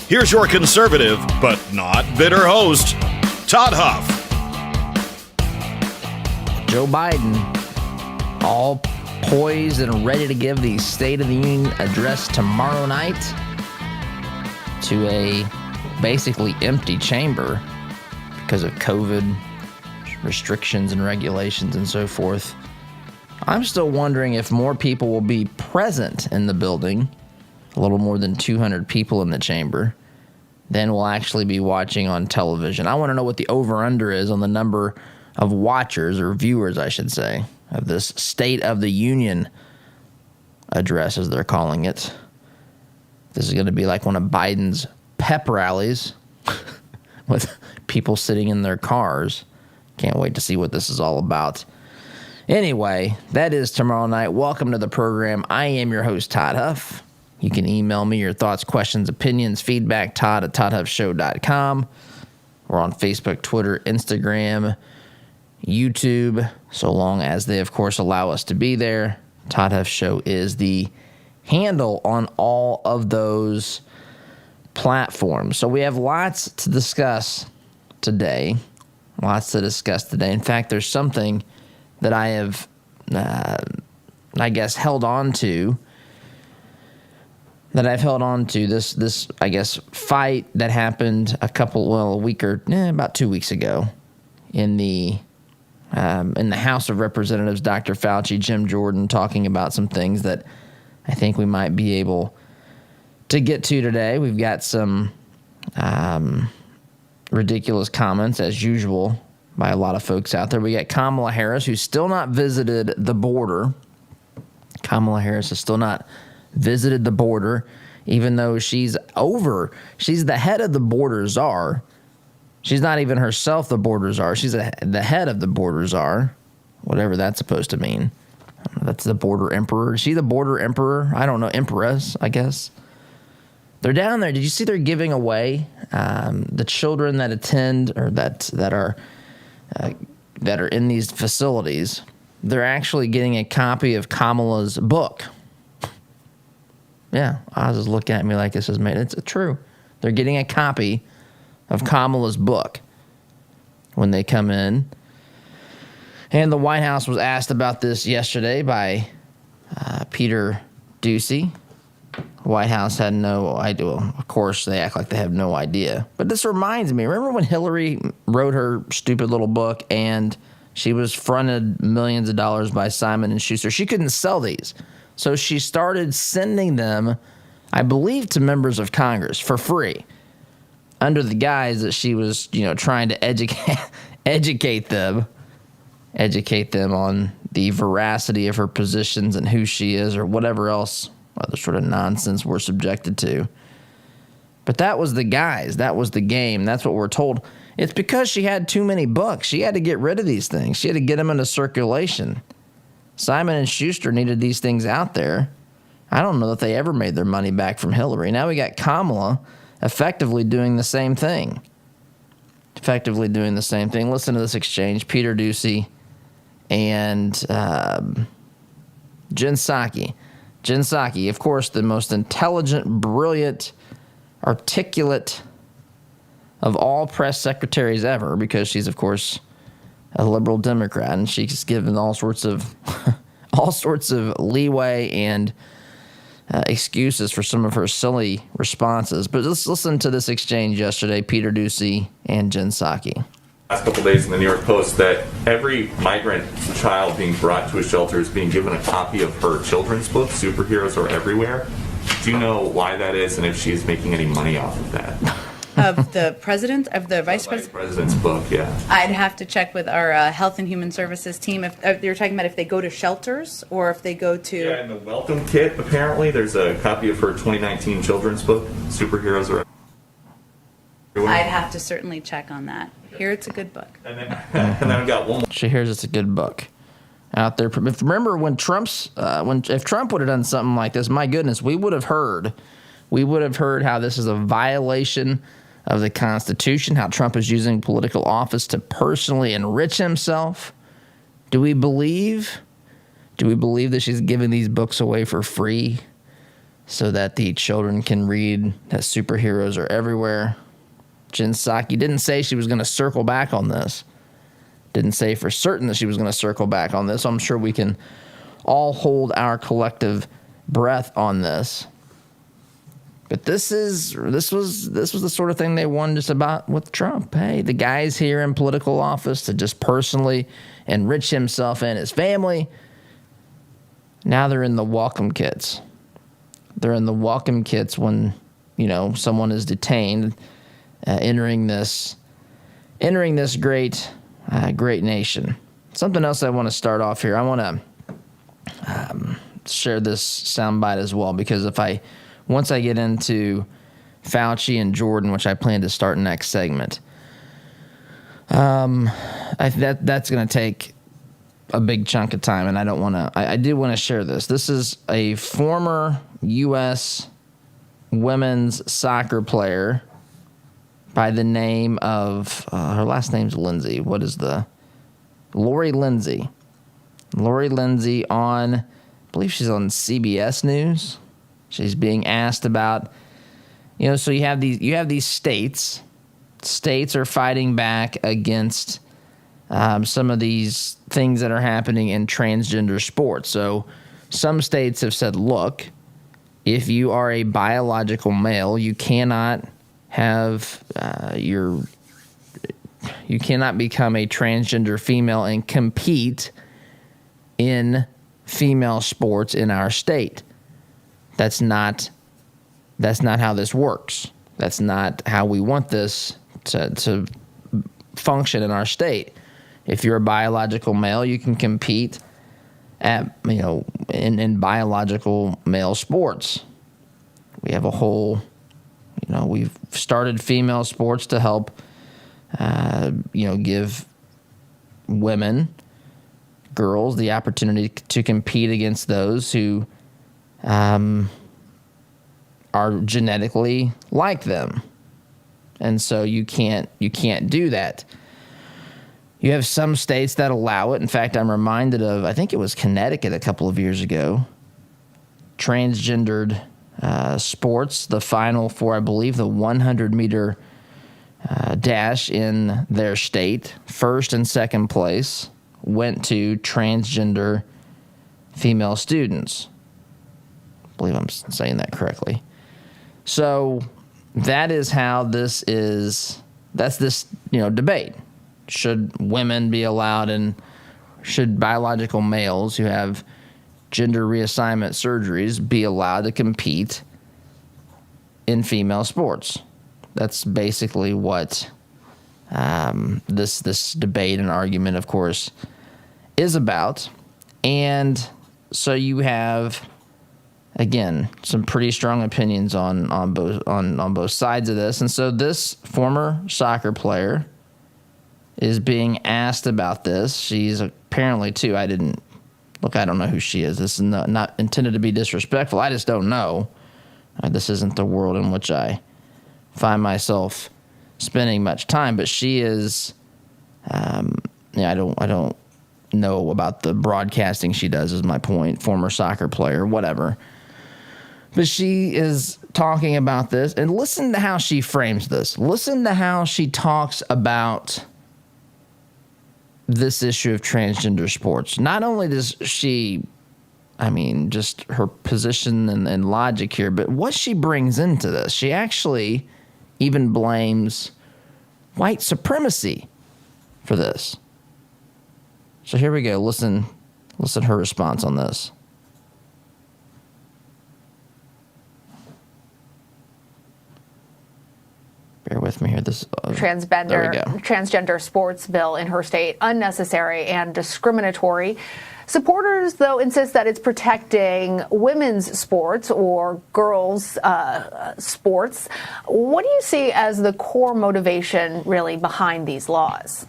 here's your conservative, but not bitter host, Todd Huff. Joe Biden, all poised and ready to give the State of the Union address tomorrow night to a basically empty chamber because of COVID restrictions and regulations and so forth. I'm still wondering if more people will be present in the building, a little more than 200 people in the chamber, than will actually be watching on television. I want to know what the over-under is on the number of watchers, or viewers, I should say, of this State of the Union address, as they're calling it. This is going to be like one of Biden's pep rallies with people sitting in their cars. Can't wait to see what this is all about. Anyway, that is tomorrow night. Welcome to the program. I am your host, Todd Huff. You can email me your thoughts, questions, opinions, feedback, todd@toddhuffshow.com. We're on Facebook, Twitter, Instagram, YouTube, so long as they, of course, allow us to be there. Todd Huff Show is the handle on all of those platforms. So we have lots to discuss today. In fact, there's something that I have, held on to. This fight that happened about 2 weeks ago in the House of Representatives. Dr. Fauci, Jim Jordan, talking about some things that I think we might be able to get to today. We've got some ridiculous comments, as usual, by a lot of folks out there. We got Kamala Harris, who's still not visited the border. Kamala Harris has still not visited the border, even though she's the head of the border czar. She's not even herself the border czar. She's the head of the border czar, whatever that's supposed to mean. That's the border emperor. Is she the border emperor? I don't know. Empress, I guess. They're down there. Did you see they're giving away the children that attend or that are in these facilities? They're actually getting a copy of Kamala's book. Yeah, I was just looking at me like this is made. It's true. They're getting a copy of Kamala's book when they come in. And the White House was asked about this yesterday by Peter Doocy. The White House had no idea. Well, of course, they act like they have no idea. But this reminds me, remember when Hillary wrote her stupid little book and she was fronted millions of dollars by Simon & Schuster? She couldn't sell these. So she started sending them, I believe, to members of Congress for free, under the guise that she was, trying to educate them on the veracity of her positions and who she is, or whatever else other sort of nonsense we're subjected to. But that was the guise. That was the game. That's what we're told. It's because she had too many books. She had to get rid of these things. She had to get them into circulation. Simon & Schuster needed these things out there. I don't know that they ever made their money back from Hillary. Now we got Kamala effectively doing the same thing. Listen to this exchange. Peter Doocy and Jen Psaki. Jen Psaki, of course, the most intelligent, brilliant, articulate of all press secretaries ever, because she's, of course, a liberal Democrat, and she's given all sorts of leeway and excuses for some of her silly responses. But let's listen to this exchange yesterday, Peter Doocy and Jen Psaki. Last couple of days in the New York Post that every migrant child being brought to a shelter is being given a copy of her children's book, Superheroes Are Everywhere. Do you know why that is, and if she is making any money off of that? Of the president, of the vice president? President's book, yeah. I'd have to check with our Health and Human Services team if you're talking about if they go to shelters or if they go to... Yeah, in the welcome kit, apparently, there's a copy of her 2019 children's book, Superheroes Are Everywhere. I'd have to certainly check on that. Here, it's a good book. And then I've got one more. She hears it's a good book out there. Remember when if Trump would have done something like this, my goodness, we would have heard how this is a violation of the Constitution, how Trump is using political office to personally enrich himself. Do we believe that she's giving these books away for free so that the children can read that superheroes are everywhere. Jen Psaki didn't say she was going to circle back on this. Didn't say for certain that she was going to circle back on this. I'm sure we can all hold our collective breath on this. But this was the sort of thing they won just about with Trump. Hey, the guy's here in political office to just personally enrich himself and his family. Now they're in the welcome kits. They're in the welcome kits when, someone is detained, entering this great nation. Something else I want to start off here. I want to share this soundbite as well, because once I get into Fauci and Jordan, which I plan to start next segment, that's going to take a big chunk of time, and I don't want to. I do want to share this. This is a former U.S. women's soccer player by the name of her last name's Lindsay. Lori Lindsay? Lori Lindsay I believe she's on CBS News. She's being asked about, so you have these states. States are fighting back against some of these things that are happening in transgender sports. So some states have said, look, if you are a biological male, you cannot have you cannot become a transgender female and compete in female sports in our state. That's not how this works. That's not how we want this to function in our state. If you're a biological male, you can compete at in biological male sports. We have a whole, we've started female sports to help give women, girls, the opportunity to compete against those who are genetically like them. And so you can't do that. You have some states that allow it. In fact, I'm reminded of, I think it was Connecticut a couple of years ago, transgendered sports, the final for, I believe, the 100-meter dash in their state, first and second place, went to transgender female students. I believe I'm saying that correctly. So that is how that's this debate. Should women be allowed, and should biological males who have gender reassignment surgeries be allowed to compete in female sports? That's basically what this debate and argument, of course, is about. And so you have, again, some pretty strong opinions on both sides of this. And so this former soccer player is being asked about this. She's apparently, too, I don't know who she is. This is not intended to be disrespectful. I just don't know. This isn't the world in which I find myself spending much time. But she is, I don't know about the broadcasting she does, is my point. Former soccer player, whatever. But she is talking about this, and listen to how she frames this. Listen to how she talks about this issue of transgender sports. Not only does she, just her position and logic here, but what she brings into this. She actually even blames white supremacy for this. So here we go. Listen to her response on this. Bear with me here. Transgender sports bill in her state, unnecessary and discriminatory. Supporters, though, insist that it's protecting women's sports or girls' sports. What do you see as the core motivation, really, behind these laws?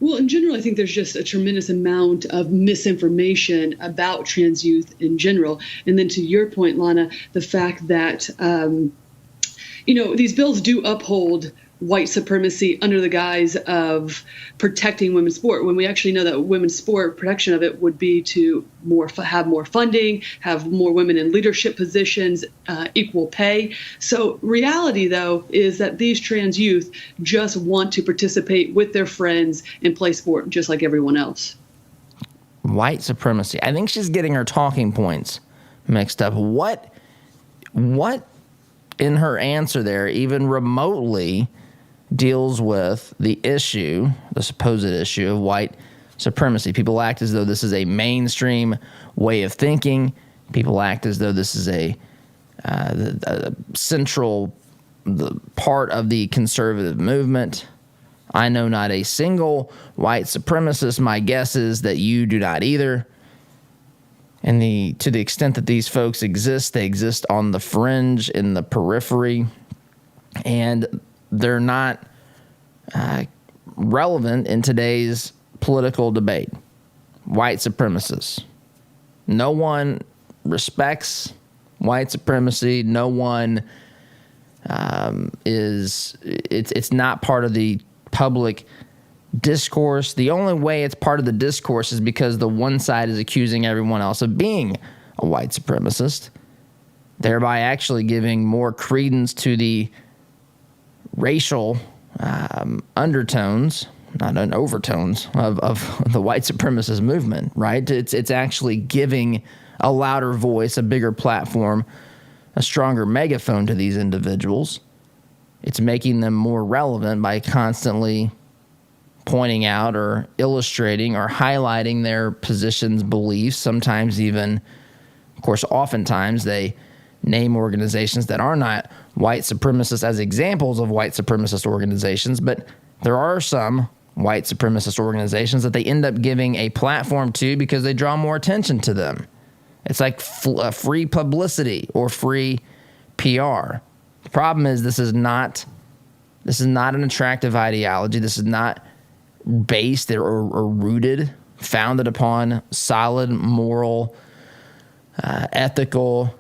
Well, in general, I think there's just a tremendous amount of misinformation about trans youth in general. And then to your point, Lana, the fact that these bills do uphold white supremacy under the guise of protecting women's sport, when we actually know that women's sport protection of it would be to have more funding, have more women in leadership positions, equal pay. So reality, though, is that these trans youth just want to participate with their friends and play sport just like everyone else. White supremacy. I think she's getting her talking points mixed up. What in her answer there even remotely deals with the issue, the supposed issue of white supremacy? People act as though this is a mainstream way of thinking. People act as though this is a central part of the conservative movement. I know not a single white supremacist. My guess is that you do not either. And to the extent that these folks exist, they exist on the fringe, in the periphery, and they're not relevant in today's political debate. White supremacists. No one respects white supremacy. No one it's not part of the public discourse. The only way it's part of the discourse is because the one side is accusing everyone else of being a white supremacist, thereby actually giving more credence to the racial undertones, not overtones, of the white supremacist movement, right? It's actually giving a louder voice, a bigger platform, a stronger megaphone to these individuals. It's making them more relevant by constantly pointing out or illustrating or highlighting their positions, beliefs, sometimes even, of course, oftentimes they name organizations that are not white supremacists as examples of white supremacist organizations, but there are some white supremacist organizations that they end up giving a platform to because they draw more attention to them. It's like free publicity or free PR. The problem is this is not an attractive ideology. This is not based or rooted, founded upon solid moral, ethical,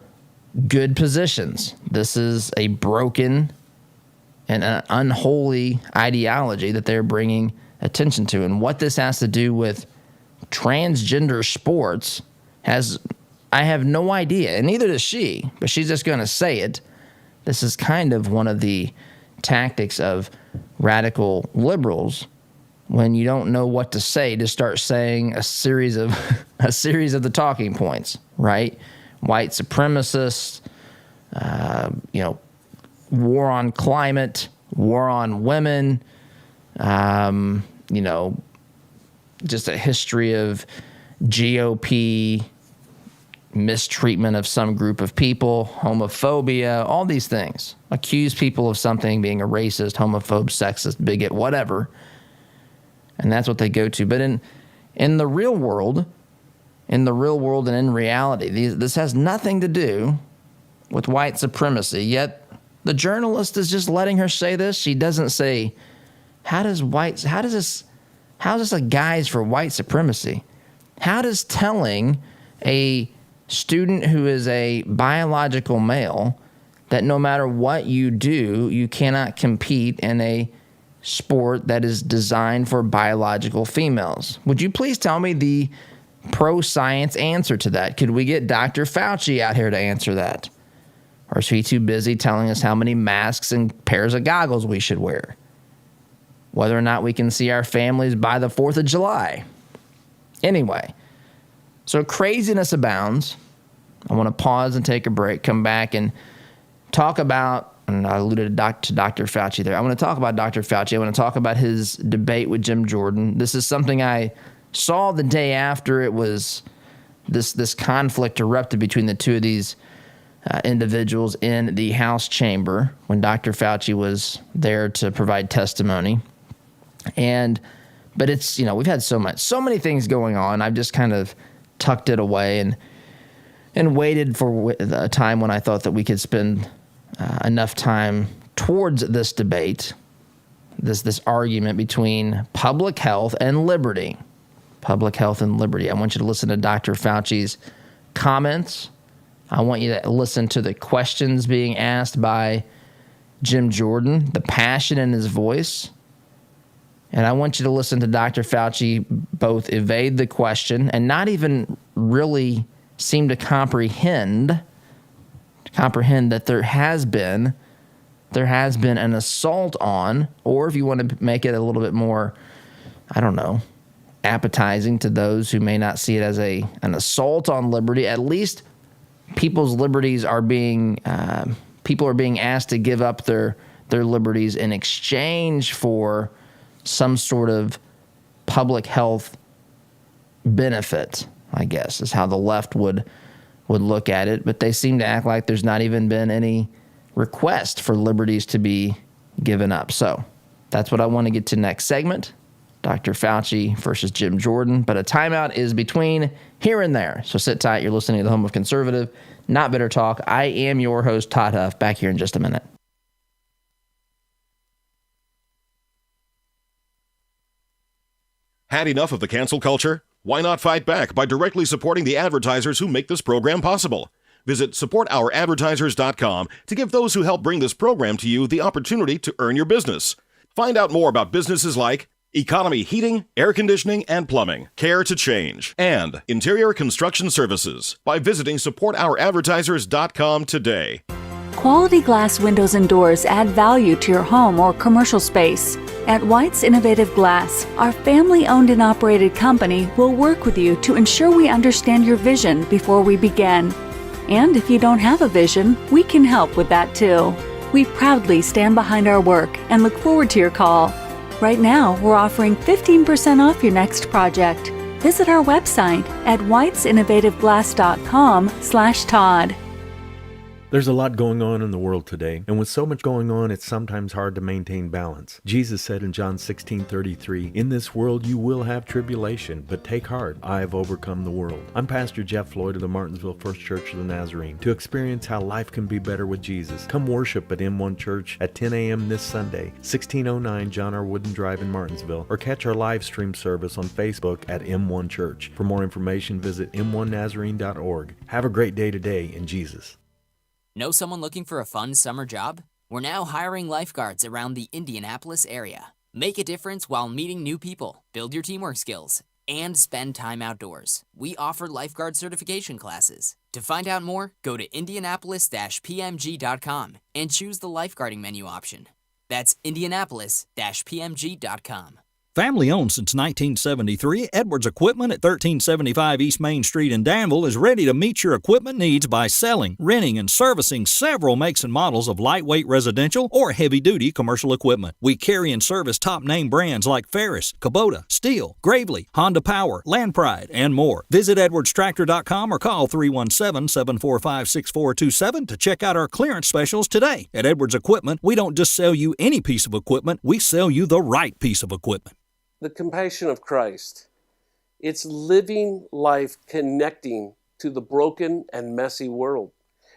good positions. This is a broken and an unholy ideology that they're bringing attention to. And what this has to do with transgender sports I have no idea, and neither does she, but she's just going to say it. This is kind of one of the tactics of radical liberals when you don't know what to say, to start saying a series of the talking points, right? White supremacists, war on climate, war on women, just a history of GOP mistreatment of some group of people, homophobia, all these things. Accuse people of something being a racist, homophobe, sexist, bigot, whatever. And that's what they go to. But in the real world and in reality, this has nothing to do with white supremacy. Yet the journalist is just letting her say this. She doesn't say, how is this a guise for white supremacy? How does telling a student who is a biological male that no matter what you do, you cannot compete in a sport that is designed for biological females? Would you please tell me the pro-science answer to that? Could we get Dr. Fauci out here to answer that? Or is he too busy telling us how many masks and pairs of goggles we should wear? Whether or not we can see our families by the 4th of July? Anyway, so craziness abounds. I want to pause and take a break, come back and talk about, and I alluded to Dr. Fauci there. I want to talk about Dr. Fauci. I want to talk about his debate with Jim Jordan. This is something I saw the day after it was this conflict erupted between the two of these individuals in the House chamber when Dr. Fauci was there to provide testimony. But it's, we've had so many things going on. I've just kind of tucked it away and waited for a time when I thought that we could spend enough time towards this debate, this argument between public health and liberty. Public health and liberty. I want you to listen to Dr. Fauci's comments. I want you to listen to the questions being asked by Jim Jordan, the passion in his voice. And I want you to listen to Dr. Fauci both evade the question and not even really seem to comprehend that there has been an assault on, or if you want to make it a little bit more, I don't know, appetizing to those who may not see it as an assault on liberty, at least people's liberties are being, people are being asked to give up their liberties in exchange for some sort of public health benefit, I guess, is how the left would look at it. But they seem to act like there's not even been any request for liberties to be given up. So that's what I want to get to next segment, Dr. Fauci versus Jim Jordan. But a timeout is between here and there. So sit tight. You're listening to the home of conservative, not bitter talk. I am your host, Todd Huff. Back here in just a minute. Had enough of the cancel culture? Why not fight back by directly supporting the advertisers who make this program possible? Visit supportouradvertisers.com to give those who help bring this program to you the opportunity to earn your business. Find out more about businesses like Economy Heating, Air Conditioning, and Plumbing, Care to Change, and Interior Construction Services by visiting supportouradvertisers.com today. Quality glass windows and doors add value to your home or commercial space. At White's Innovative Glass, our family-owned and operated company will work with you to ensure we understand your vision before we begin. And if you don't have a vision, we can help with that too. We proudly stand behind our work and look forward to your call. Right now, we're offering 15% off your next project. Visit our website at whitesinnovativeglass.com/Todd. There's a lot going on in the world today, and with so much going on, it's sometimes hard to maintain balance. Jesus said in John 16:33, "In this world you will have tribulation, but take heart, I have overcome the world." I'm Pastor Jeff Floyd of the Martinsville First Church of the Nazarene. To experience how life can be better with Jesus, come worship at M1 Church at 10 a.m. this Sunday, 1609 John R. Wooden Drive in Martinsville, or catch our live stream service on Facebook at M1 Church. For more information, visit m1nazarene.org. Have a great day today in Jesus. Know someone looking for a fun summer job? We're now hiring lifeguards around the Indianapolis area. Make a difference while meeting new people, build your teamwork skills, and spend time outdoors. We offer lifeguard certification classes. To find out more, go to indianapolis-pmg.com and choose the lifeguarding menu option. That's indianapolis-pmg.com. Family owned since 1973, Edwards Equipment at 1375 East Main Street in Danville is ready to meet your equipment needs by selling, renting, and servicing several makes and models of lightweight residential or heavy-duty commercial equipment. We carry and service top-name brands like Ferris, Kubota, Steel, Gravely, Honda Power, Land Pride, and more. Visit edwardstractor.com or call 317-745-6427 to check out our clearance specials today. At Edwards Equipment, we don't just sell you any piece of equipment, we sell you the right piece of equipment. The compassion of Christ. It's living life connecting to the broken and messy world.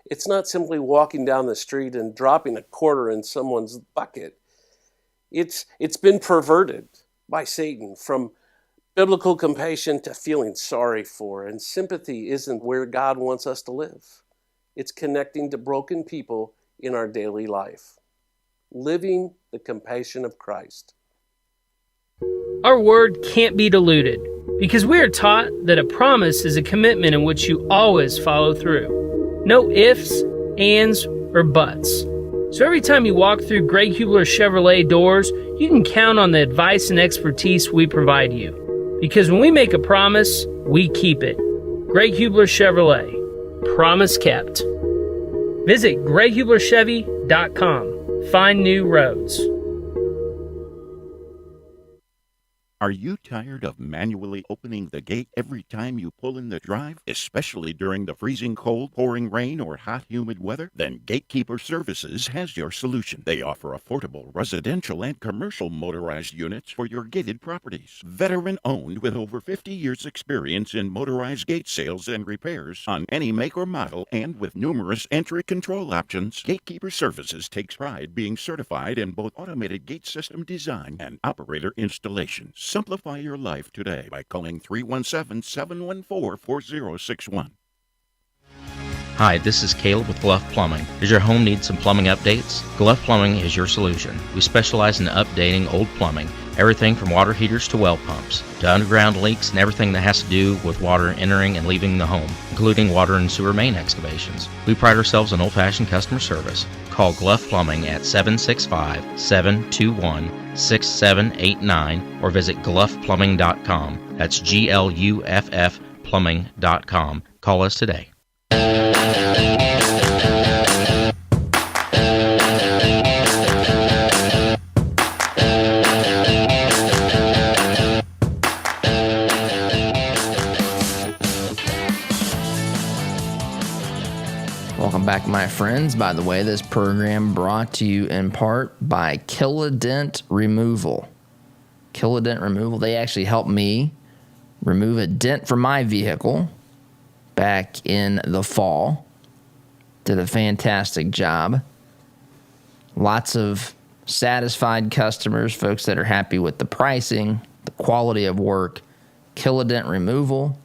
It's not simply walking down the street and dropping a quarter in someone's bucket. It's been perverted by Satan from biblical compassion to feeling sorry for, and sympathy isn't where God wants us to live. It's connecting to broken people in our daily life. Living the compassion of Christ. Our word can't be diluted because we are taught that a promise is a commitment in which you always follow through. No ifs, ands, or buts. So every time you walk through Greg Hubler Chevrolet doors, you can count on the advice and expertise we provide you. Because when we make a promise, we keep it. Greg Hubler Chevrolet. Promise kept. Visit GregHublerChevy.com. Find new roads. Are you tired of manually opening the gate every time you pull in the drive, especially during the freezing cold, pouring rain, or hot, humid weather? Then Gatekeeper Services has your solution. They offer affordable residential and commercial motorized units for your gated properties. Veteran-owned with over 50 years' experience in motorized gate sales and repairs on any make or model, and with numerous entry control options, Gatekeeper Services takes pride being certified in both automated gate system design and operator installation. Simplify your life today by calling 317-714-4061. Hi, this is Caleb with Gluff Plumbing. Does your home need some plumbing updates? Gluff Plumbing is your solution. We specialize in updating old plumbing, everything from water heaters to well pumps, to underground leaks and everything that has to do with water entering and leaving the home, including water and sewer main excavations. We pride ourselves on old-fashioned customer service. Call Gluff Plumbing at 765-721-6789 or visit gluffplumbing.com. That's GLUFF plumbing.com. Call us today. Welcome back, my friends. By the way, this program brought to you in part by Kilodent Removal. Kilodent Removal, they actually helped me remove a dent from my vehicle back in the fall. Did a fantastic job. Lots of satisfied customers, folks that are happy with the pricing, the quality of work. Kilodent Removal,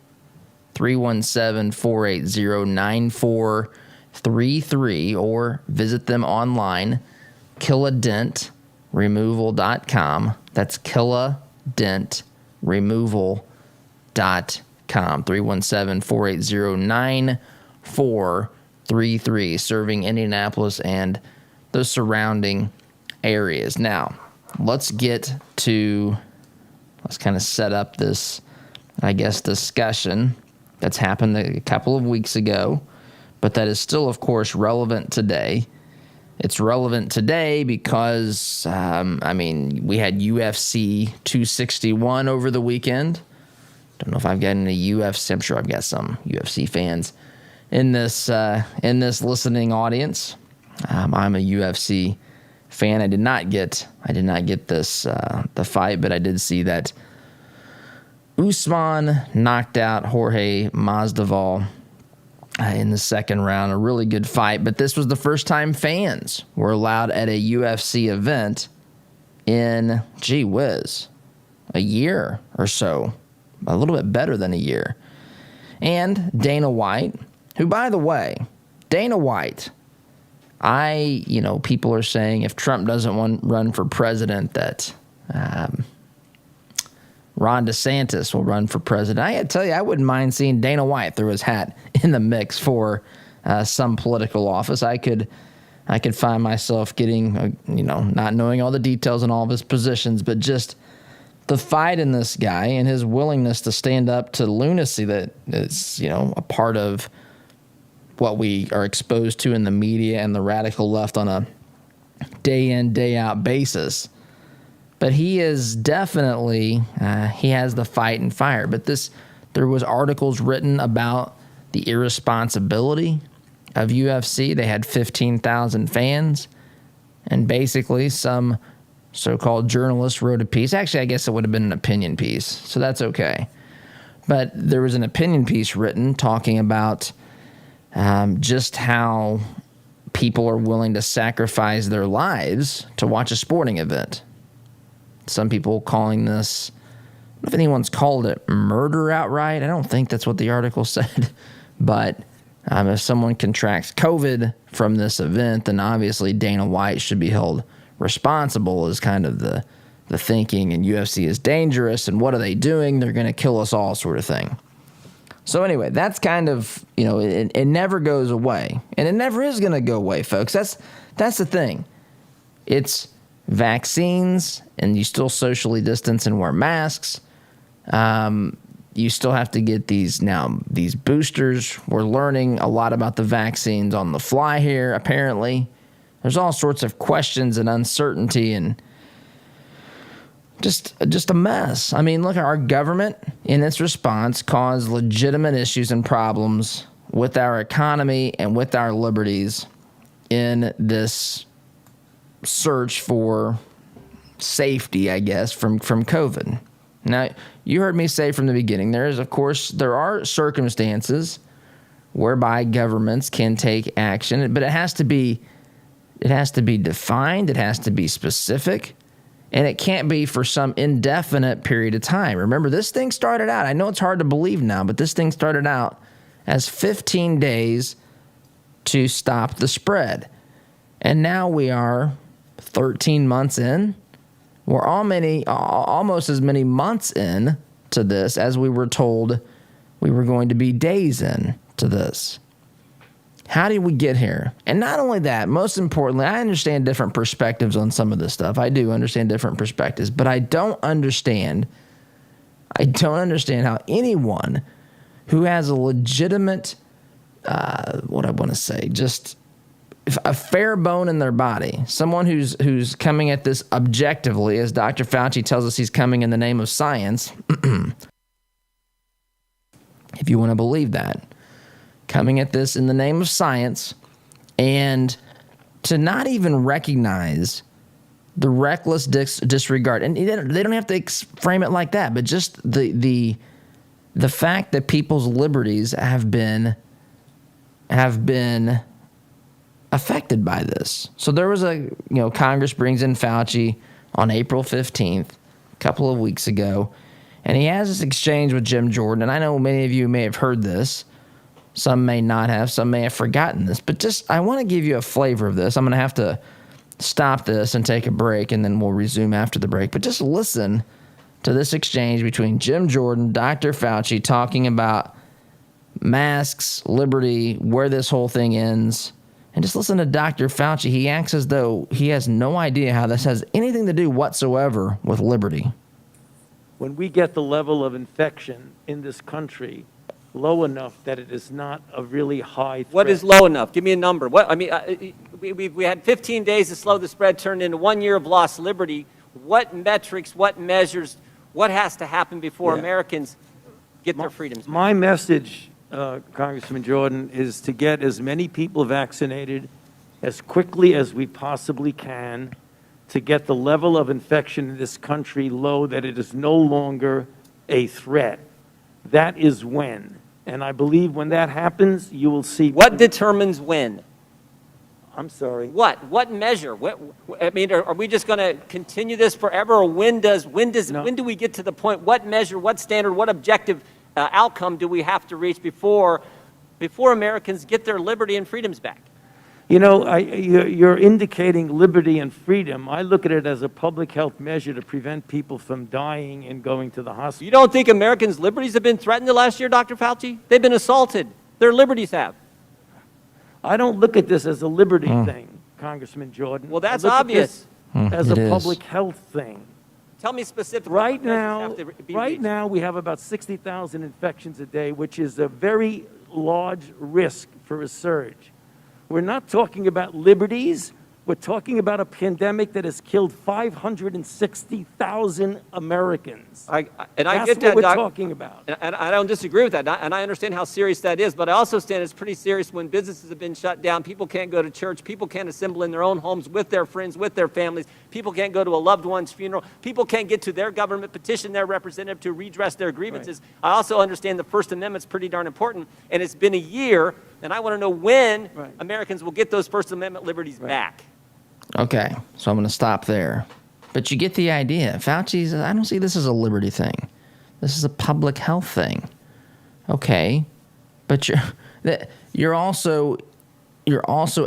317-480-9433, or visit them online, kilodentremoval.com. That's kilodentremoval.com. 317-480-9433, serving Indianapolis and the surrounding areas. Now, let's kind of set up this, I guess, discussion that's happened a couple of weeks ago, but that is still, of course, relevant today. It's relevant today because, we had UFC 261 over the weekend. Don't know if I've got any UFC. I'm sure I've got some UFC fans in this listening audience. I'm a UFC fan. I did not get this the fight, but I did see that Usman knocked out Jorge Masvidal in the second round. A really good fight, but this was the first time fans were allowed at a UFC event in, gee whiz, a year or so. A little bit better than a year. And Dana White, who, by the way, Dana White, people are saying if Trump doesn't run for president, that Ron DeSantis will run for president. I got to tell you, I wouldn't mind seeing Dana White throw his hat in the mix for some political office. I could find myself getting, not knowing all the details on all of his positions, but just the fight in this guy and his willingness to stand up to lunacy that is, a part of what we are exposed to in the media and the radical left on a day in, day out basis. But he is definitely, he has the fight and fire. But there was articles written about the irresponsibility of UFC. They had 15,000 fans, and basically some so-called journalist wrote a piece. Actually, I guess it would have been an opinion piece, so that's okay. But there was an opinion piece written talking about just how people are willing to sacrifice their lives to watch a sporting event. Some people calling this, I don't know if anyone's called it murder outright. I don't think that's what the article said. But if someone contracts COVID from this event, then obviously Dana White should be held responsible, is kind of the thinking, and UFC is dangerous, and what are they doing? They're going to kill us all, sort of thing. So anyway, that's kind of, it never goes away, and it never is going to go away, folks. That's the thing. It's vaccines, and you still socially distance and wear masks. You still have to get these boosters. We're learning a lot about the vaccines on the fly here, apparently. There's all sorts of questions and uncertainty and just a mess. I mean, look, our government, in its response, caused legitimate issues and problems with our economy and with our liberties in this search for safety, I guess, from COVID. Now, you heard me say from the beginning, there are circumstances whereby governments can take action, but it has to be defined, it has to be specific, and it can't be for some indefinite period of time. Remember, this thing started out, I know it's hard to believe now, but this thing started out as 15 days to stop the spread. And now we are 13 months in. We're almost as many months in to this as we were told we were going to be days in to this. How did we get here? And not only that, most importantly, I understand different perspectives on some of this stuff. I do understand different perspectives, but I don't understand how anyone who has a legitimate, just a fair bone in their body, someone who's coming at this objectively, as Dr. Fauci tells us he's coming in the name of science, if you want to believe that, coming at this in the name of science, and to not even recognize the reckless disregard. And they don't have to frame it like that, but just the fact that people's liberties have been affected by this. So there was Congress brings in Fauci on April 15th, a couple of weeks ago, and he has this exchange with Jim Jordan. And I know many of you may have heard this. Some may not have. Some may have forgotten this. But I want to give you a flavor of this. I'm going to have to stop this and take a break, and then we'll resume after the break. But just listen to this exchange between Jim Jordan, Dr. Fauci, talking about masks, liberty, where this whole thing ends. And just listen to Dr. Fauci. He acts as though he has no idea how this has anything to do whatsoever with liberty. When we get the level of infection in this country low enough that it is not a really high threat. What is low enough? Give me a number. We had 15 days to slow the spread, turned into 1 year of lost liberty. What metrics, what measures, what has to happen before Americans get their freedoms back? My message, Congressman Jordan, is to get as many people vaccinated as quickly as we possibly can to get the level of infection in this country low that it is no longer a threat. That is when. And I believe when that happens, you will see. What determines when? I'm sorry. What measure? Are we just going to continue this forever, or when do we get to the point? What measure? What standard? What objective outcome do we have to reach before Americans get their liberty and freedoms back? You know, you're indicating liberty and freedom. I look at it as a public health measure to prevent people from dying and going to the hospital. You don't think Americans' liberties have been threatened the last year, Dr. Fauci? They've been assaulted. Their liberties have. I don't look at this as a liberty thing, Congressman Jordan. Well, that's obvious. As a public health thing. Tell me specifically. Right now, we have about 60,000 infections a day, which is a very large risk for a surge. We're not talking about liberties. We're talking about a pandemic that has killed 560,000 Americans. I get that, That's what we're talking about. And I don't disagree with that. And I understand how serious that is. But I also understand it's pretty serious when businesses have been shut down. People can't go to church. People can't assemble in their own homes with their friends, with their families. People can't go to a loved one's funeral. People can't get to their government, petition their representative to redress their grievances. Right. I also understand the First Amendment's pretty darn important. And it's been a year. And I want to know when Americans will get those First Amendment liberties back. Okay, so I'm going to stop there. But you get the idea. Fauci's, I don't see this as a liberty thing. This is a public health thing. Okay, but you're also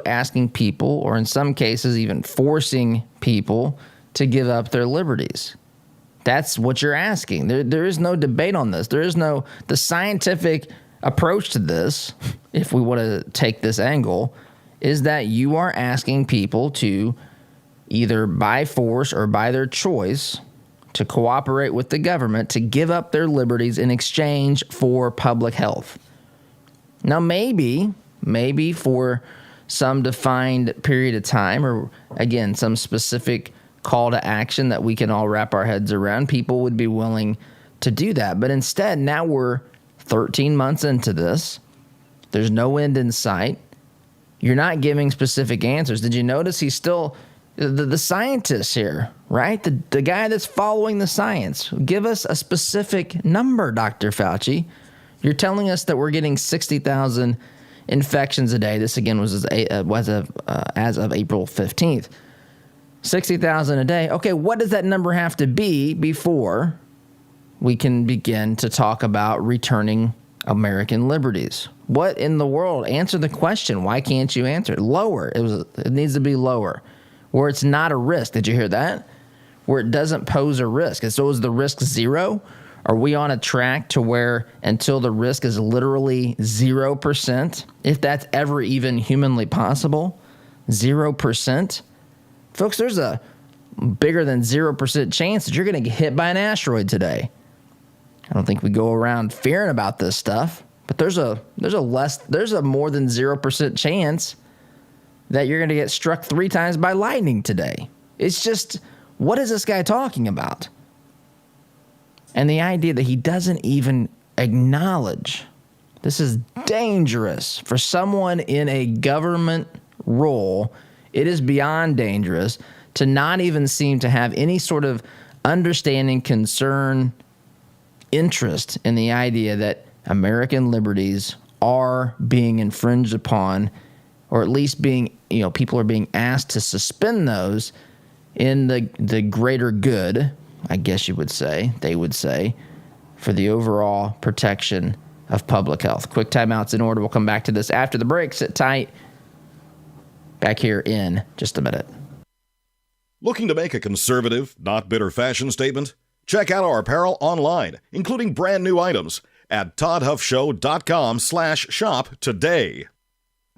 asking people, or in some cases even forcing people, to give up their liberties. That's what you're asking. There is no debate on this. The scientific approach to this, if we want to take this angle, is that you are asking people to either by force or by their choice to cooperate with the government to give up their liberties in exchange for public health. Now, maybe for some defined period of time, or again, some specific call to action that we can all wrap our heads around, people would be willing to do that. But instead, now we're 13 months into this. There's no end in sight. You're not giving specific answers. Did you notice he's still the scientist here, right? The guy that's following the science. Give us a specific number, Dr. Fauci. You're telling us that we're getting 60,000 infections a day. This again was as of April 15th. 60,000 a day. Okay, what does that number have to be before we can begin to talk about returning American liberties. What in the world? Answer the question. Why can't you answer? Lower. It needs to be lower. Where it's not a risk. Did you hear that? Where it doesn't pose a risk. And so is the risk zero? Are we on a track to where until the risk is literally 0%, if that's ever even humanly possible, 0%? Folks, there's a bigger than 0% chance that you're going to get hit by an asteroid today. I don't think we go around fearing about this stuff, but there's a more than 0% chance that you're going to get struck 3 times by lightning today. It's just, what is this guy talking about? And the idea that he doesn't even acknowledge this is dangerous for someone in a government role. It is beyond dangerous to not even seem to have any sort of understanding, concern, interest in the idea that American liberties are being infringed upon, or at least being, people are being asked to suspend those in the greater good, I guess you would say, they would say, for the overall protection of public health. Quick timeouts in order. We'll come back to this after the break. Sit tight. Back here in just a minute. Looking to make a conservative, not bitter fashion statement? Check out our apparel online, including brand new items at toddhuffshow.com/shop today.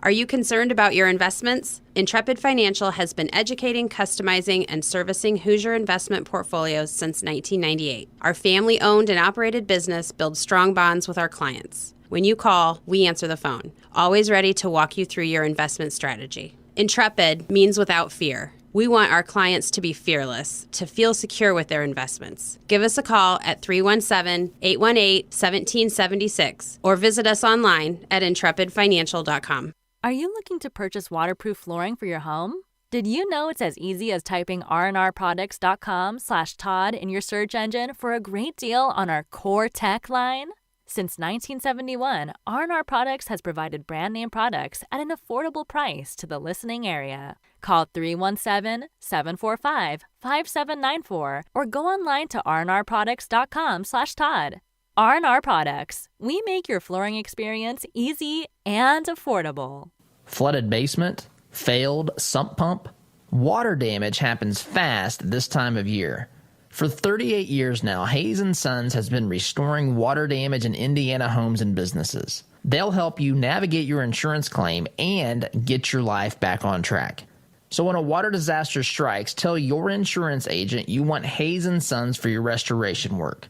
Are you concerned about your investments? Intrepid Financial has been educating, customizing, and servicing Hoosier investment portfolios since 1998. Our family-owned and operated business builds strong bonds with our clients. When you call, we answer the phone, always ready to walk you through your investment strategy. Intrepid means without fear. We want our clients to be fearless, to feel secure with their investments. Give us a call at 317-818-1776 or visit us online at intrepidfinancial.com. Are you looking to purchase waterproof flooring for your home? Did you know it's as easy as typing rnrproducts.com/Todd in your search engine for a great deal on our core tech line? Since 1971, R&R Products has provided brand name products at an affordable price to the listening area. Call 317-745-5794 or go online to rnrproducts.com/Todd. R&R Products. We make your flooring experience easy and affordable. Flooded basement, failed sump pump. Water damage happens fast this time of year. For 38 years now, Hayes & Sons has been restoring water damage in Indiana homes and businesses. They'll help you navigate your insurance claim and get your life back on track. So when a water disaster strikes, tell your insurance agent you want Hayes & Sons for your restoration work.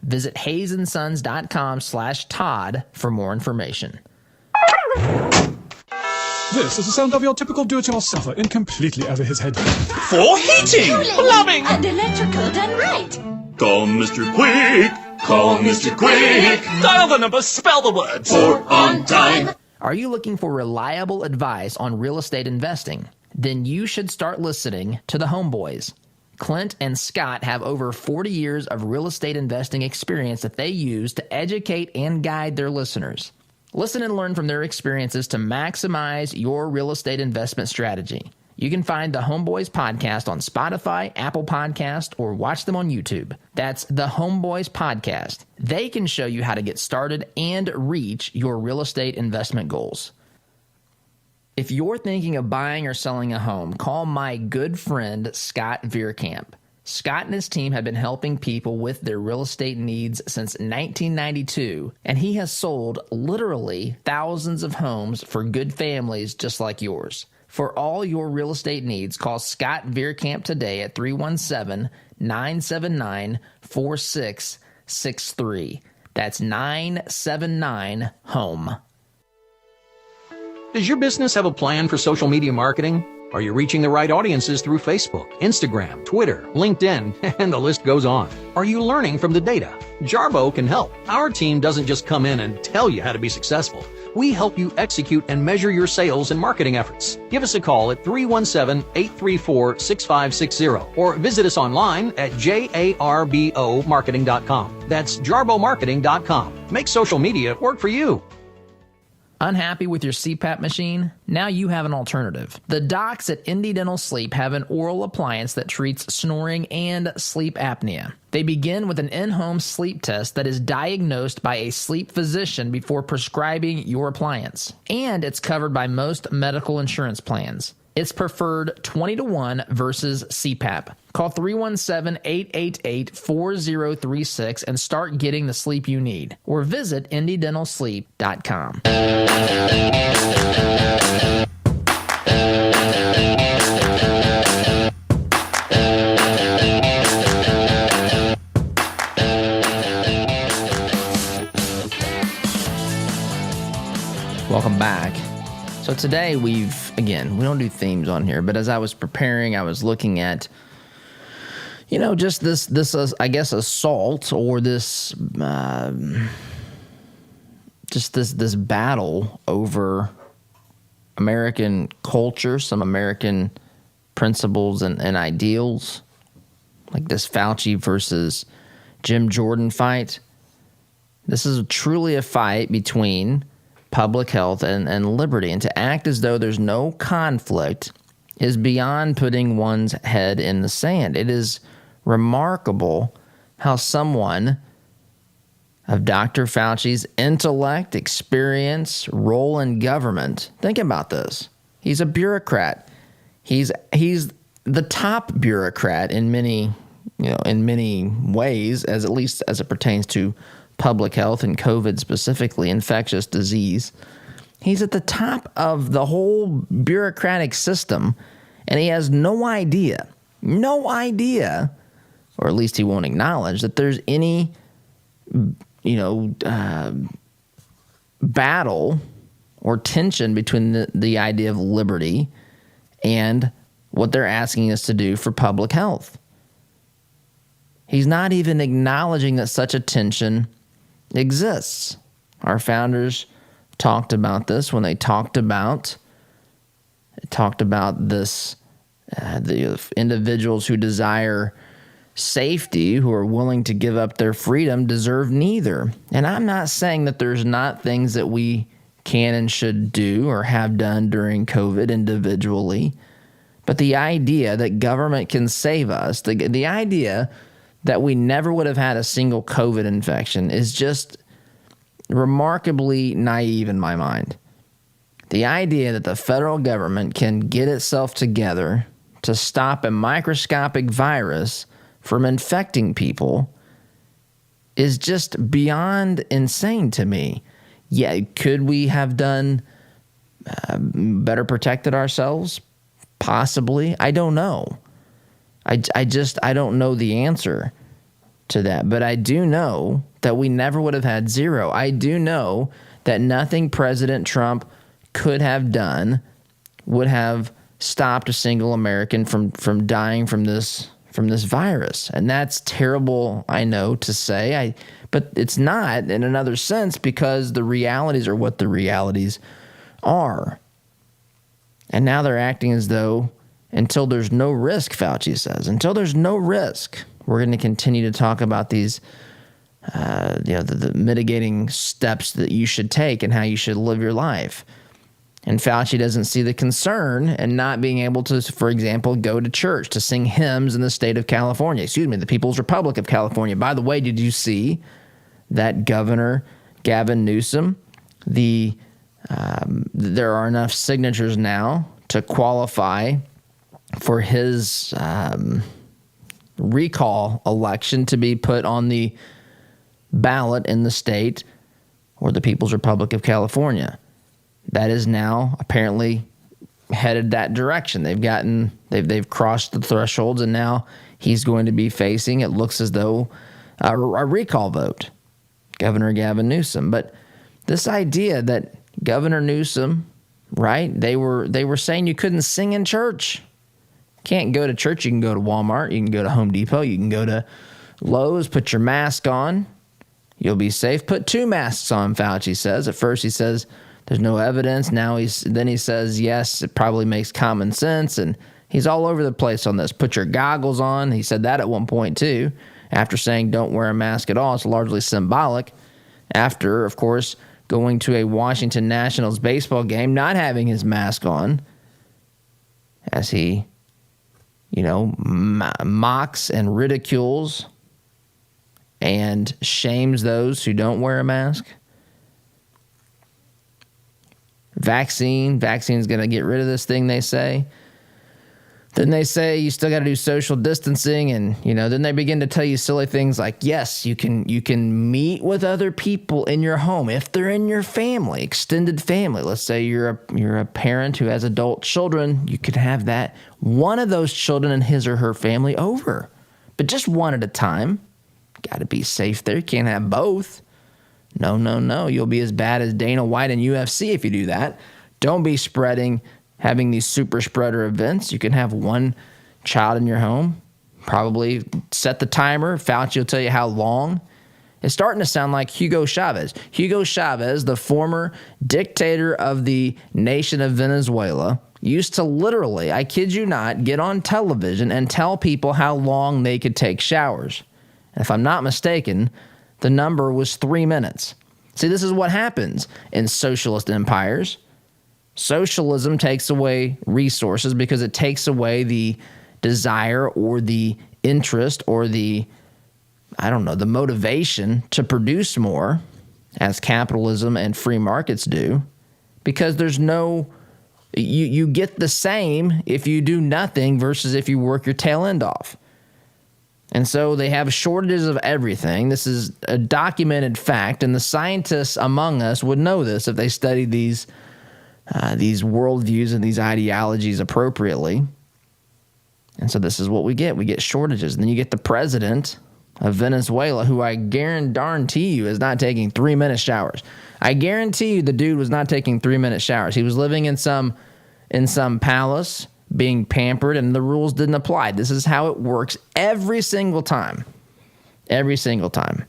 Visit hayesandSons.com/Todd for more information. This is the sound of your typical do-it-yourselfer in completely over his head. For heating, plumbing, and electrical done right. Call Mr. Quick. Call Mr. Quick. Dial the number, spell the words. For on time. Are you looking for reliable advice on real estate investing? Then you should start listening to the Homeboys. Clint and Scott have over 40 years of real estate investing experience that they use to educate and guide their listeners. Listen and learn from their experiences to maximize your real estate investment strategy. You can find the Homeboys podcast on Spotify, Apple Podcast, or watch them on YouTube. That's the Homeboys podcast. They can show you how to get started and reach your real estate investment goals. If you're thinking of buying or selling a home, call my good friend Scott Veerkamp. Scott and his team have been helping people with their real estate needs since 1992, and he has sold literally thousands of homes for good families just like yours. For all your real estate needs, call Scott Veerkamp today at 317-979-4663. That's 979-HOME. Does your business have a plan for social media marketing? Are you reaching the right audiences through Facebook, Instagram, Twitter, LinkedIn, and the list goes on? Are you learning from the data? Jarbo can help. Our team doesn't just come in and tell you how to be successful. We help you execute and measure your sales and marketing efforts. Give us a call at 317-834-6560 or visit us online at jarbomarketing.com. That's jarbomarketing.com. Make social media work for you. Unhappy with your CPAP machine? Now you have an alternative. The docs at Indy Dental Sleep have an oral appliance that treats snoring and sleep apnea. They begin with an in-home sleep test that is diagnosed by a sleep physician before prescribing your appliance. And it's covered by most medical insurance plans. It's preferred 20-1 versus CPAP. Call 317-888-4036 and start getting the sleep you need. Or visit IndyDentalSleep.com. Welcome back. So today we don't do themes on here, but as I was preparing, I was looking at, just this I guess, assault or this battle over American culture, some American principles and ideals, like this Fauci versus Jim Jordan fight. This is truly a fight between public health and liberty, and to act as though there's no conflict is beyond putting one's head in the sand. It is remarkable how someone of Dr. Fauci's intellect, experience, role in government, think about this. He's a bureaucrat. He's the top bureaucrat in many ways, at least as it pertains to public health and COVID specifically, infectious disease. He's at the top of the whole bureaucratic system, and he has no idea, or at least he won't acknowledge that there's any, battle or tension between the idea of liberty and what they're asking us to do for public health. He's not even acknowledging that such a tension exists. Our founders talked about this when they talked about this, the individuals who desire safety, who are willing to give up their freedom, deserve neither. And I'm not saying that there's not things that we can and should do or have done during COVID individually, but the idea that government can save us, the idea that we never would have had a single COVID infection is just remarkably naive in my mind. The idea that the federal government can get itself together to stop a microscopic virus from infecting people is just beyond insane to me. Yeah, could we have done better protected ourselves? Possibly. I don't know. I don't know the answer to that, but I do know that we never would have had zero. I do know that nothing President Trump could have done would have stopped a single American from dying from this virus. And that's terrible, I know, to say, but it's not in another sense, because the realities are what the realities are. And now they're acting as though until there's no risk, Fauci says, until there's no risk, we're going to continue to talk about these, the mitigating steps that you should take and how you should live your life. And Fauci doesn't see the concern in not being able to, for example, go to church, to sing hymns in the state of California, the People's Republic of California. By the way, did you see that Governor Gavin Newsom, there are enough signatures now to qualify for his recall election to be put on the ballot in the state or the People's Republic of California. That is now apparently headed that direction. They've crossed the thresholds, and now he's going to be facing, it looks as though, a recall vote, Governor Gavin Newsom. But this idea that Governor Newsom, right, they were saying you couldn't sing in church. Can't go to church. You can go to Walmart. You can go to Home Depot. You can go to Lowe's. Put your mask on. You'll be safe. Put 2 masks on, Fauci says. At first he says there's no evidence. Then he says, yes, it probably makes common sense. And he's all over the place on this. Put your goggles on. He said that at one point too, after saying don't wear a mask at all. It's largely symbolic. After, of course, going to a Washington Nationals baseball game, not having his mask on, as he, mocks and ridicules and shames those who don't wear a mask. Vaccine's going to get rid of this thing, they say. Then they say you still got to do social distancing, and then they begin to tell you silly things like, yes, you can meet with other people in your home if they're in your family, extended family. Let's say you're a parent who has adult children, you could have that one of those children and his or her family over, but just one at a time. Got to be safe there. You can't have both. No. You'll be as bad as Dana White in UFC if you do that. Don't be having these super spreader events. You can have one child in your home. Probably set the timer. Fauci will tell you how long. It's starting to sound like Hugo Chavez. Hugo Chavez, the former dictator of the nation of Venezuela, used to literally, I kid you not, get on television and tell people how long they could take showers. And if I'm not mistaken, the number was 3 minutes. See, this is what happens in socialist empires. Socialism takes away resources because it takes away the desire or the interest or the motivation to produce more, as capitalism and free markets do, because there's you get the same if you do nothing versus if you work your tail end off. And so they have shortages of everything. This is a documented fact, and the scientists among us would know this if they studied these worldviews and these ideologies appropriately. And so this is what we get. We get shortages. And then you get the president of Venezuela, who I guarantee you is not taking 3-minute showers. I guarantee you the dude was not taking 3-minute showers. He was living in some palace, being pampered, and the rules didn't apply. This is how it works every single time. Every single time.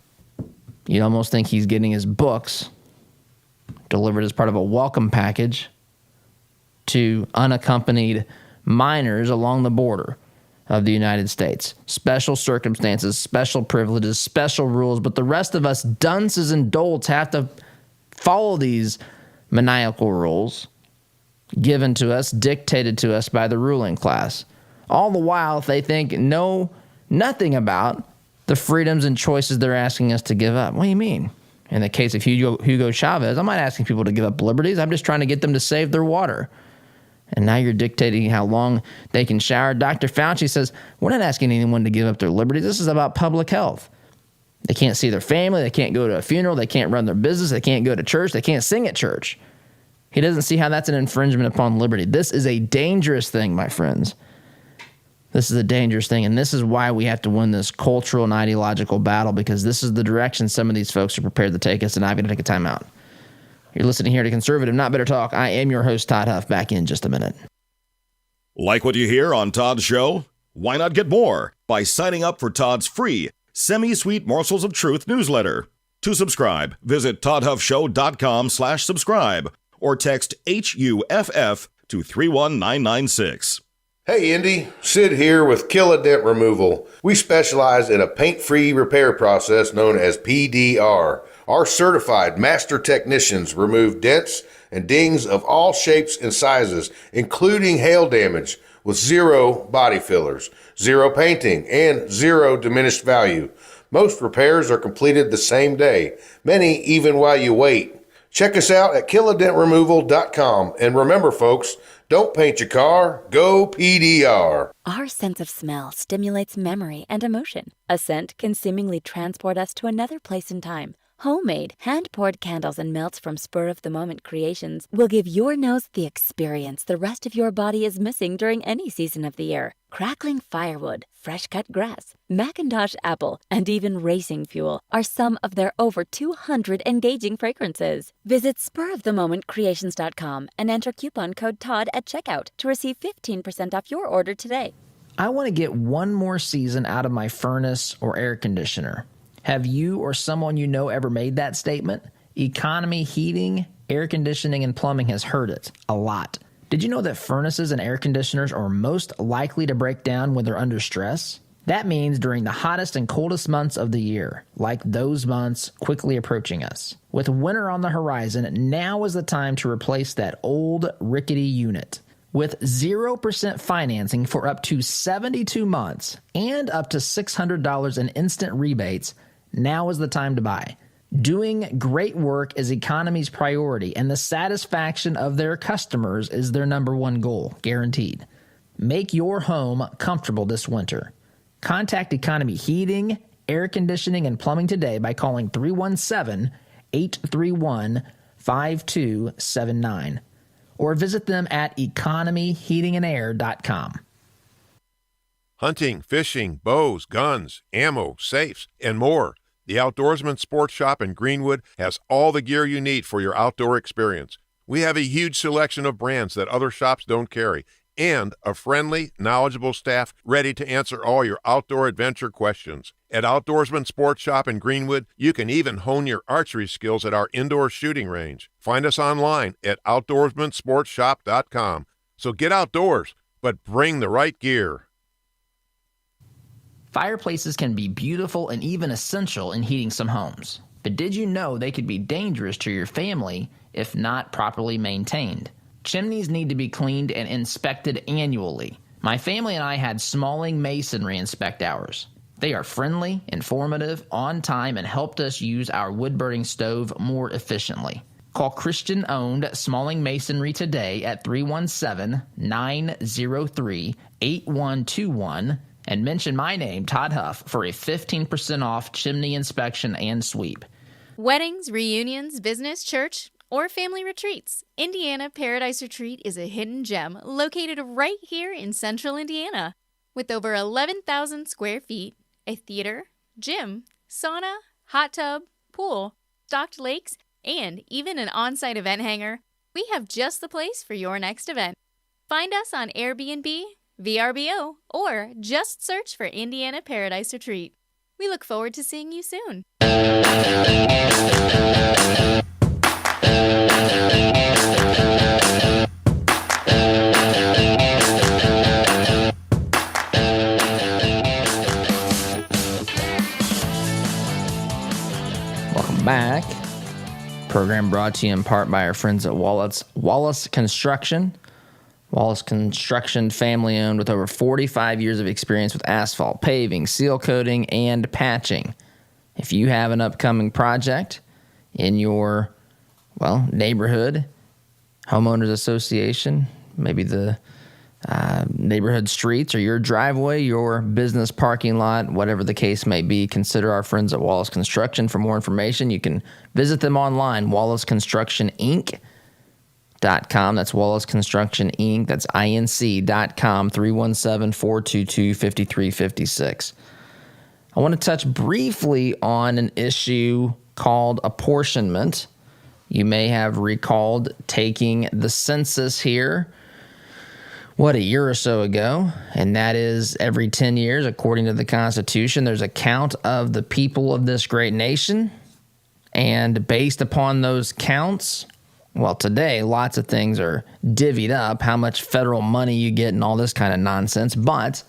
You'd almost think he's getting his books delivered as part of a welcome package to unaccompanied minors along the border of the United States. Special circumstances, special privileges, special rules, but the rest of us dunces and dolts have to follow these maniacal rules given to us, dictated to us by the ruling class. All the while, they think nothing about the freedoms and choices they're asking us to give up. What do you mean? In the case of Hugo Chavez, I'm not asking people to give up liberties. I'm just trying to get them to save their water. And now you're dictating how long they can shower. Dr. Fauci says, we're not asking anyone to give up their liberties. This is about public health. They can't see their family. They can't go to a funeral. They can't run their business. They can't go to church. They can't sing at church. He doesn't see how that's an infringement upon liberty. This is a dangerous thing, my friends. This is a dangerous thing, and this is why we have to win this cultural and ideological battle, because this is the direction some of these folks are prepared to take us, and I'm going to take a time out. You're listening here to Conservative Not Better Talk. I am your host, Todd Huff. Back in just a minute. Like what you hear on Todd's show? Why not get more by signing up for Todd's free Semi-Sweet Morsels of Truth newsletter? To subscribe, visit toddhuffshow.com/subscribe or text HUFF to 31996. Hey Indy, Sid here with Kill a Dent Removal. We specialize in a paint-free repair process known as PDR. Our certified master technicians remove dents and dings of all shapes and sizes, including hail damage, with 0 body fillers, 0 painting, and 0 diminished value. Most repairs are completed the same day, many even while you wait. Check us out at killadentremoval.com. And remember, folks, don't paint your car, go PDR. Our sense of smell stimulates memory and emotion. A scent can seemingly transport us to another place in time. Homemade, hand-poured candles and melts from spur-of-the-moment creations will give your nose the experience the rest of your body is missing during any season of the year. Crackling firewood, fresh-cut grass, Macintosh apple, and even racing fuel are some of their over 200 engaging fragrances. Visit spurofthemomentcreations.com and enter coupon code TODD at checkout to receive 15% off your order today. I want to get one more season out of my furnace or air conditioner. Have you or someone you know ever made that statement? Economy heating, air conditioning, and plumbing has heard it a lot. Did you know that furnaces and air conditioners are most likely to break down when they're under stress? That means during the hottest and coldest months of the year, like those months quickly approaching us. With winter on the horizon, now is the time to replace that old rickety unit. With 0% financing for up to 72 months and up to $600 in instant rebates, now is the time to buy. Doing great work is Economy's priority, and the satisfaction of their customers is their number one goal, guaranteed. Make your home comfortable this winter. Contact Economy Heating, Air Conditioning, and Plumbing today by calling 317-831-5279 or visit them at economyheatingandair.com. Hunting, fishing, bows, guns, ammo, safes, and more. The Outdoorsman Sports Shop in Greenwood has all the gear you need for your outdoor experience. We have a huge selection of brands that other shops don't carry, and a friendly, knowledgeable staff ready to answer all your outdoor adventure questions. At Outdoorsman Sports Shop in Greenwood, you can even hone your archery skills at our indoor shooting range. Find us online at outdoorsmansportshop.com. So get outdoors, but bring the right gear. Fireplaces can be beautiful and even essential in heating some homes. But did you know they could be dangerous to your family if not properly maintained? Chimneys need to be cleaned and inspected annually. My family and I had Smalling Masonry inspect ours. They are friendly, informative, on time, and helped us use our wood-burning stove more efficiently. Call Christian-owned Smalling Masonry today at 317-903-8121 and mention my name, Todd Huff, for a 15% off chimney inspection and sweep. Weddings, reunions, business, church, or family retreats, Indiana Paradise Retreat is a hidden gem located right here in central Indiana. With over 11,000 square feet, a theater, gym, sauna, hot tub, pool, stocked lakes, and even an on-site event hangar, we have just the place for your next event. Find us on Airbnb, VRBO, or just search for Indiana Paradise Retreat. We look forward to seeing you soon. Welcome back. Program brought to you in part by our friends at Wallace Construction. Wallace Construction, family-owned with over 45 years of experience with asphalt, paving, seal coating, and patching. If you have an upcoming project in your, neighborhood, homeowners association, maybe the neighborhood streets or your driveway, your business parking lot, whatever the case may be, consider our friends at Wallace Construction. For more information, you can visit them online, wallaceconstructioninc.com. That's Wallace Construction Inc. That's inc.com, 317-422-5356. I want to touch briefly on an issue called apportionment. You may have recalled taking the census here, a year or so ago, and that is every 10 years, according to the Constitution, there's a count of the people of this great nation, and based upon those counts, today, lots of things are divvied up, how much federal money you get and all this kind of nonsense. But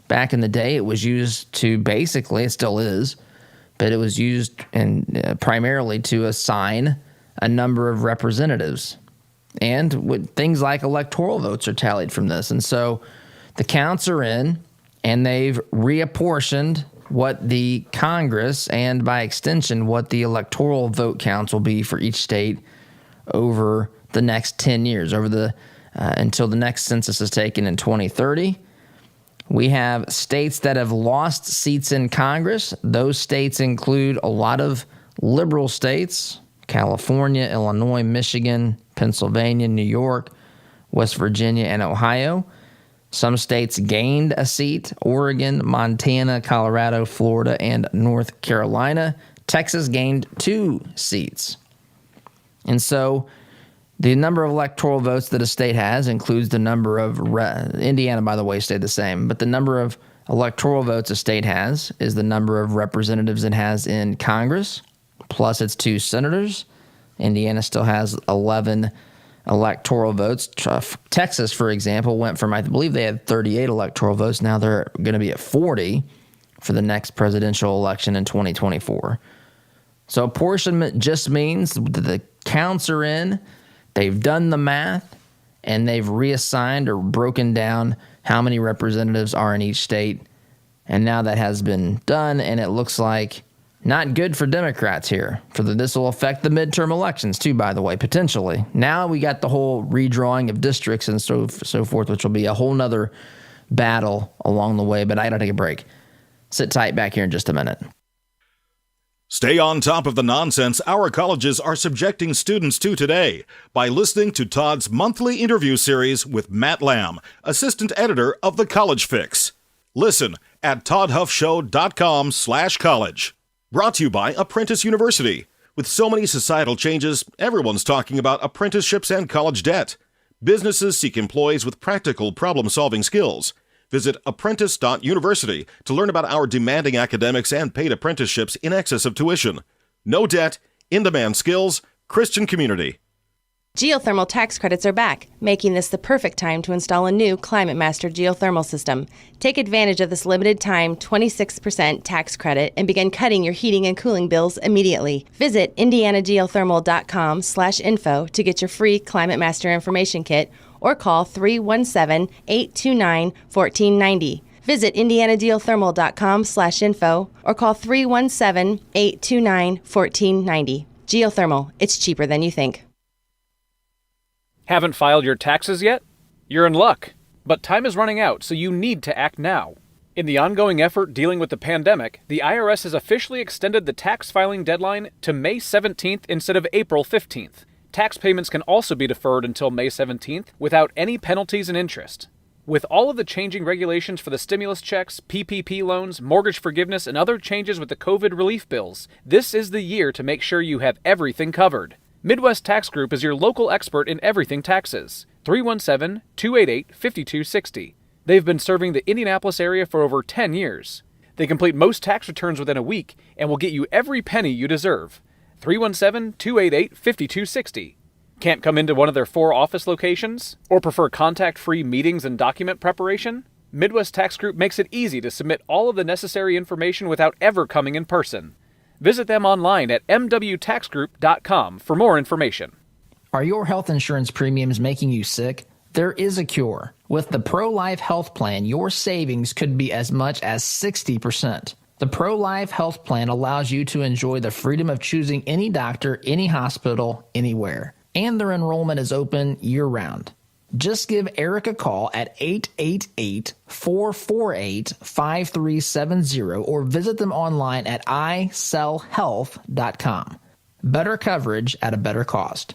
back in the day, it was used to basically, it still is, but it was used primarily to assign a number of representatives. And things like electoral votes are tallied from this. And so the counts are in, and they've reapportioned what the Congress and, by extension, what the electoral vote counts will be for each state over the next 10 years, until the next census is taken in 2030. We have states that have lost seats in Congress. Those states include a lot of liberal states: California, Illinois, Michigan, Pennsylvania, New York, West Virginia, and Ohio. Some states gained a seat: Oregon, Montana, Colorado, Florida, and North Carolina. Texas gained 2 seats. And so the number of electoral votes that a state has includes the number of Indiana, by the way, stayed the same, but the number of electoral votes a state has is the number of representatives it has in Congress, plus its 2 senators. Indiana still has 11 electoral votes. Texas, for example, went from, I believe they had 38 electoral votes. Now they're going to be at 40. for the next presidential election in 2024. So apportionment just means that the counts are in, they've done the math, and they've reassigned or broken down how many representatives are in each state. And now that has been done, and it looks like not good for Democrats here. This will affect the midterm elections too, by the way, potentially. Now we got the whole redrawing of districts and so forth, which will be a whole nother battle along the way. But I got to take a break. Sit tight back here in just a minute. Stay on top of the nonsense our colleges are subjecting students to today by listening to Todd's monthly interview series with Matt Lamb, assistant editor of The College Fix. Listen at toddhuffshow.com/college. Brought to you by Apprentice University. With so many societal changes, everyone's talking about apprenticeships and college debt. Businesses seek employees with practical problem-solving skills. Visit apprentice.university to learn about our demanding academics and paid apprenticeships in excess of tuition. No debt, in-demand skills, Christian community. Geothermal tax credits are back, making this the perfect time to install a new Climate Master geothermal system. Take advantage of this limited time 26% tax credit and begin cutting your heating and cooling bills immediately. Visit indianageothermal.com/info to get your free Climate Master information kit or call 317-829-1490. Visit indianageothermal.com/info or call 317-829-1490. Geothermal, it's cheaper than you think. Haven't filed your taxes yet? You're in luck. But time is running out, so you need to act now. In the ongoing effort dealing with the pandemic, the IRS has officially extended the tax filing deadline to May 17th instead of April 15th. Tax payments can also be deferred until May 17th without any penalties and interest. With all of the changing regulations for the stimulus checks, PPP loans, mortgage forgiveness, and other changes with the COVID relief bills, this is the year to make sure you have everything covered. Midwest Tax Group is your local expert in everything taxes. 317-288-5260. They've been serving the Indianapolis area for over 10 years. They complete most tax returns within a week and will get you every penny you deserve. 317-288-5260. Can't come into one of their 4 office locations? Or prefer contact-free meetings and document preparation? Midwest Tax Group makes it easy to submit all of the necessary information without ever coming in person. Visit them online at mwtaxgroup.com for more information. Are your health insurance premiums making you sick? There is a cure. With the Pro-Life Health Plan, your savings could be as much as 60%. The Pro-Life Health Plan allows you to enjoy the freedom of choosing any doctor, any hospital, anywhere. And their enrollment is open year-round. Just give Eric a call at 888-448-5370 or visit them online at icellhealth.com. Better coverage at a better cost.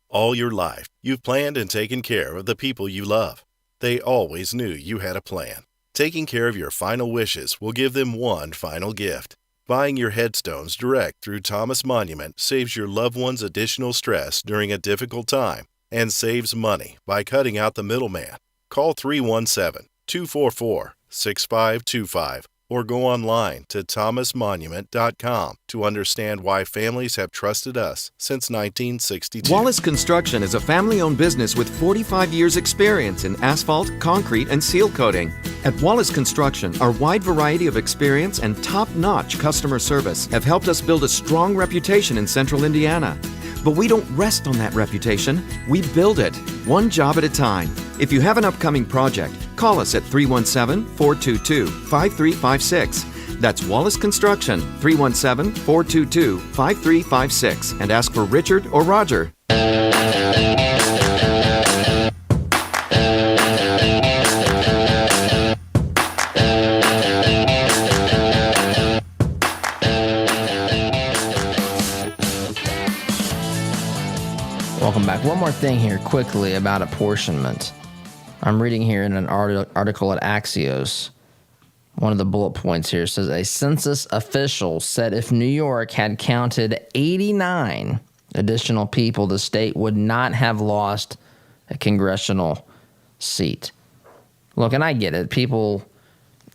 All your life, you've planned and taken care of the people you love. They always knew you had a plan. Taking care of your final wishes will give them one final gift. Buying your headstones direct through Thomas Monument saves your loved ones additional stress during a difficult time and saves money by cutting out the middleman. Call 317-244-6525 or go online to thomasmonument.com to understand why families have trusted us since 1962. Wallace Construction is a family-owned business with 45 years' experience in asphalt, concrete, and seal coating. At Wallace Construction, our wide variety of experience and top-notch customer service have helped us build a strong reputation in Central Indiana. But we don't rest on that reputation. We build it, one job at a time. If you have an upcoming project, call us at 317-422-5356. That's Wallace Construction, 317-422-5356, and ask for Richard or Roger. Welcome back. One more thing here quickly about apportionment. I'm reading here in an article at Axios. One of the bullet points here says a census official said if New York had counted 89 additional people, the state would not have lost a congressional seat. Look, and I get it. People,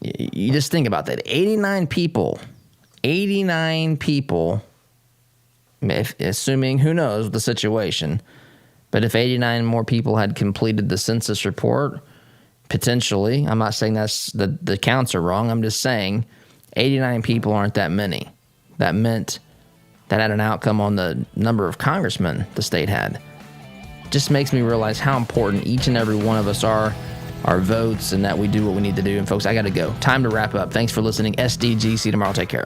you just think about that. 89 people, if, assuming who knows the situation, but if 89 more people had completed the census report, potentially, I'm not saying that's the counts are wrong. I'm just saying 89 people aren't that many. That meant that had an outcome on the number of congressmen the state had. Just makes me realize how important each and every one of us are, our votes, and that we do what we need to do. And folks, I got to go. Time to wrap up. Thanks for listening. SDG. See you tomorrow. Take care.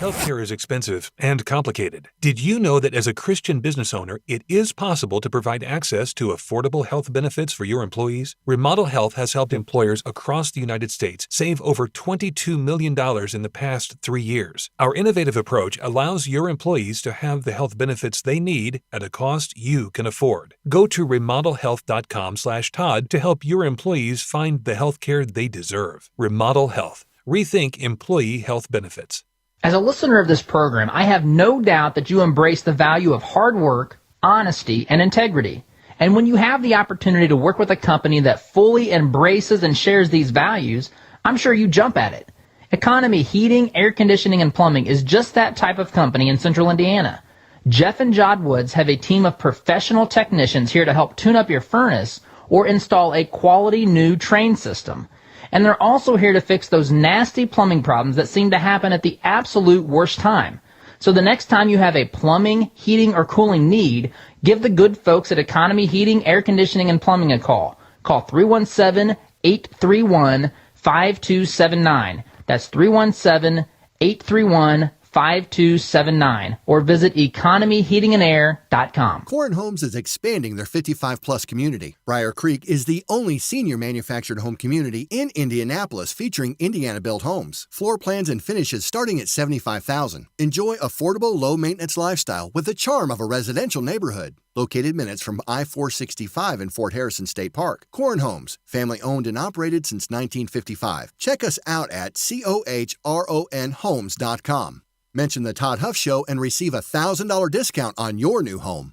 Healthcare is expensive and complicated. Did you know that as a Christian business owner, it is possible to provide access to affordable health benefits for your employees? Remodel Health has helped employers across the United States save over $22 million in the past 3 years. Our innovative approach allows your employees to have the health benefits they need at a cost you can afford. Go to remodelhealth.com/Todd to help your employees find the health care they deserve. Remodel Health. Rethink employee health benefits. As a listener of this program, I have no doubt that you embrace the value of hard work, honesty, and integrity. And when you have the opportunity to work with a company that fully embraces and shares these values, I'm sure you jump at it. Economy Heating, Air Conditioning, and Plumbing is just that type of company in Central Indiana. Jeff and Jod Woods have a team of professional technicians here to help tune up your furnace or install a quality new train system. And they're also here to fix those nasty plumbing problems that seem to happen at the absolute worst time. So the next time you have a plumbing, heating, or cooling need, give the good folks at Economy Heating, Air Conditioning, and Plumbing a call. Call 317-831-5279. That's 317-831-5279. or visit economyheatingandair.com. Corin Homes is expanding their 55-plus community. Briar Creek is the only senior manufactured home community in Indianapolis featuring Indiana-built homes. Floor plans and finishes starting at $75,000. Enjoy affordable, low-maintenance lifestyle with the charm of a residential neighborhood. Located minutes from I-465 in Fort Harrison State Park. Corin Homes, family-owned and operated since 1955. Check us out at COHRONhomes.com. Mention the Todd Huff Show and receive a $1,000 discount on your new home.